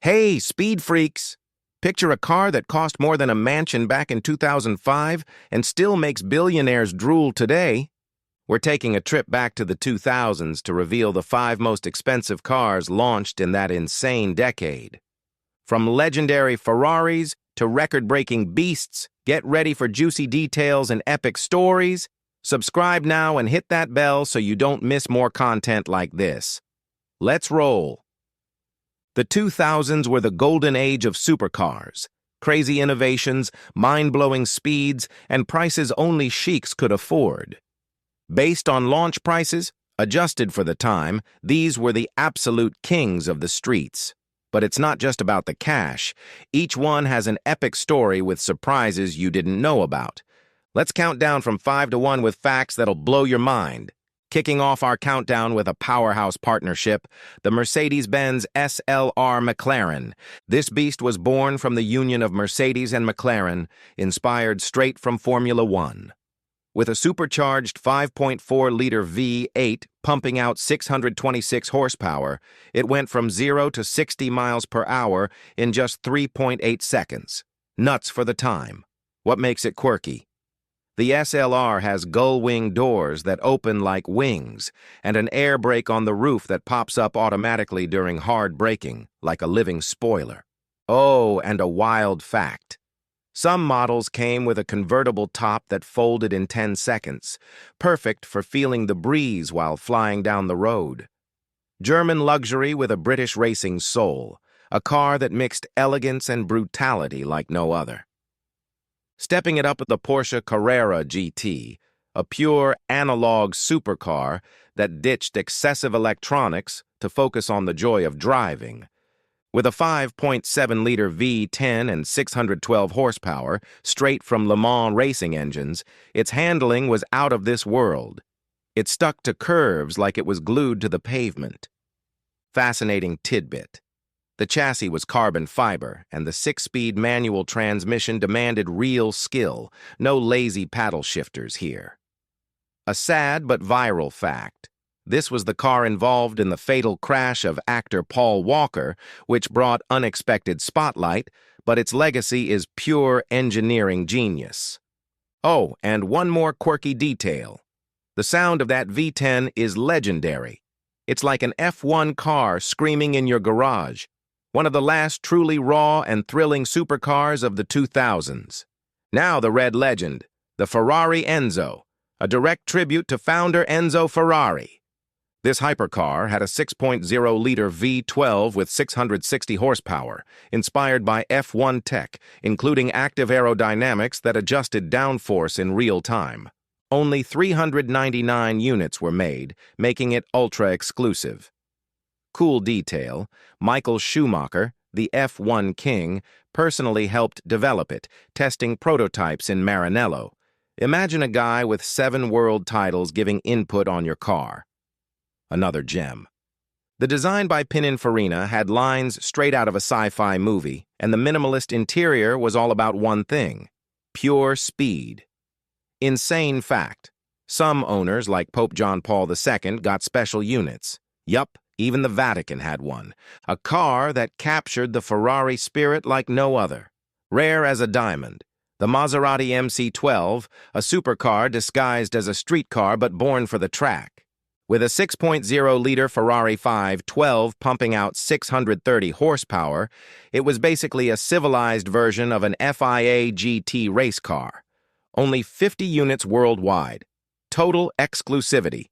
Hey, speed freaks! Picture a car that cost more than a mansion back in 2005 and still makes billionaires drool today. We're taking a trip back to the 2000s to reveal the 5 most expensive cars launched in that insane decade. From legendary Ferraris to record-breaking beasts, get ready for juicy details and epic stories. Subscribe now and hit that bell so you don't miss more content like this. Let's roll. The 2000s were the golden age of supercars. Crazy innovations, mind-blowing speeds, and prices only sheiks could afford. Based on launch prices, adjusted for the time, these were the absolute kings of the streets. But it's not just about the cash. Each one has an epic story with surprises you didn't know about. Let's count down from 5 to 1 with facts that'll blow your mind. Kicking off our countdown with a powerhouse partnership, the Mercedes-Benz SLR McLaren. This beast was born from the union of Mercedes and McLaren, inspired straight from Formula One. With a supercharged 5.4-liter V8 pumping out 626 horsepower, it went from 0 to 60 miles per hour in just 3.8 seconds. Nuts for the time. What makes it quirky? The SLR has gull-wing doors that open like wings and an air brake on the roof that pops up automatically during hard braking, like a living spoiler. Oh, and a wild fact. Some models came with a convertible top that folded in 10 seconds, perfect for feeling the breeze while flying down the road. German luxury with a British racing soul, a car that mixed elegance and brutality like no other. Stepping it up with the Porsche Carrera GT, a pure analog supercar that ditched excessive electronics to focus on the joy of driving. With a 5.7-liter V10 and 612 horsepower, straight from Le Mans racing engines, its handling was out of this world. It stuck to curves like it was glued to the pavement. Fascinating tidbit. The chassis was carbon fiber, and the 6-speed manual transmission demanded real skill, no lazy paddle shifters here. A sad but viral fact. This was the car involved in the fatal crash of actor Paul Walker, which brought unexpected spotlight, but its legacy is pure engineering genius. Oh, and one more quirky detail. The sound of that V10 is legendary. It's like an F1 car screaming in your garage. One of the last truly raw and thrilling supercars of the 2000s. Now the red legend, the Ferrari Enzo, a direct tribute to founder Enzo Ferrari. This hypercar had a 6.0-liter V12 with 660 horsepower, inspired by F1 tech, including active aerodynamics that adjusted downforce in real time. Only 399 units were made, making it ultra-exclusive. Cool detail, Michael Schumacher, the F1 king, personally helped develop it, testing prototypes in Maranello. Imagine a guy with 7 world titles giving input on your car. Another gem. The design by Pininfarina had lines straight out of a sci-fi movie, and the minimalist interior was all about one thing: pure speed. Insane fact. Some owners, like Pope John Paul II, got special units. Yup. Even the Vatican had one, a car that captured the Ferrari spirit like no other. Rare as a diamond, the Maserati MC12, a supercar disguised as a streetcar but born for the track. With a 6.0-liter Ferrari 512 pumping out 630 horsepower, it was basically a civilized version of an FIA GT race car. Only 50 units worldwide. Total exclusivity.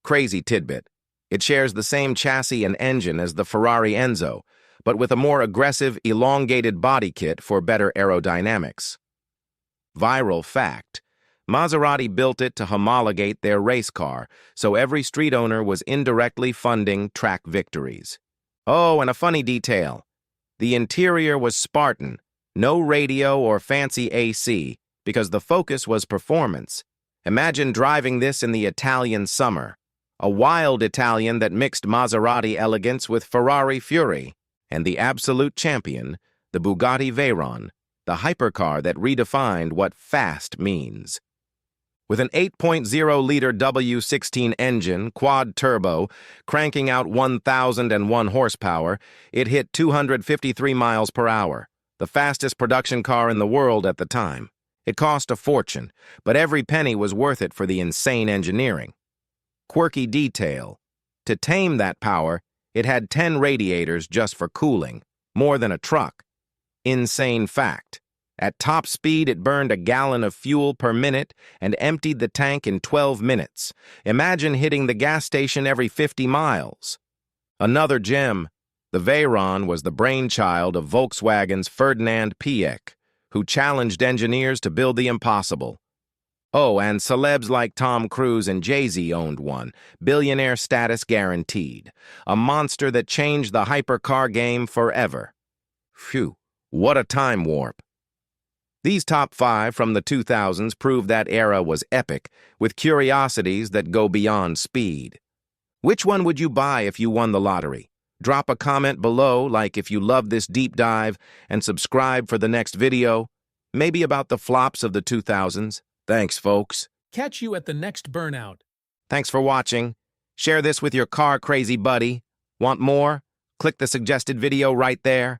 Crazy tidbit. It shares the same chassis and engine as the Ferrari Enzo, but with a more aggressive, elongated body kit for better aerodynamics. Viral fact. Maserati built it to homologate their race car, so every street owner was indirectly funding track victories. Oh, and a funny detail. The interior was Spartan, no radio or fancy AC, because the focus was performance. Imagine driving this in the Italian summer. A wild Italian that mixed Maserati elegance with Ferrari fury, and the absolute champion, the Bugatti Veyron, the hypercar that redefined what fast means. With an 8.0-liter W16 engine, quad-turbo, cranking out 1,001 horsepower, it hit 253 miles per hour, the fastest production car in the world at the time. It cost a fortune, but every penny was worth it for the insane engineering. Quirky detail. To tame that power, it had 10 radiators just for cooling, more than a truck. Insane fact. At top speed, it burned a gallon of fuel per minute and emptied the tank in 12 minutes. Imagine hitting the gas station every 50 miles. Another gem, the Veyron was the brainchild of Volkswagen's Ferdinand Piëch, who challenged engineers to build the impossible. Oh, and celebs like Tom Cruise and Jay-Z owned one, billionaire status guaranteed. A monster that changed the hypercar game forever. Phew, what a time warp. These top 5 from the 2000s prove that era was epic, with curiosities that go beyond speed. Which one would you buy if you won the lottery? Drop a comment below, like if you love this deep dive, and subscribe for the next video, maybe about the flops of the 2000s. Thanks, folks. Catch you at the next burnout. Thanks for watching. Share this with your car-crazy buddy. Want more? Click the suggested video right there.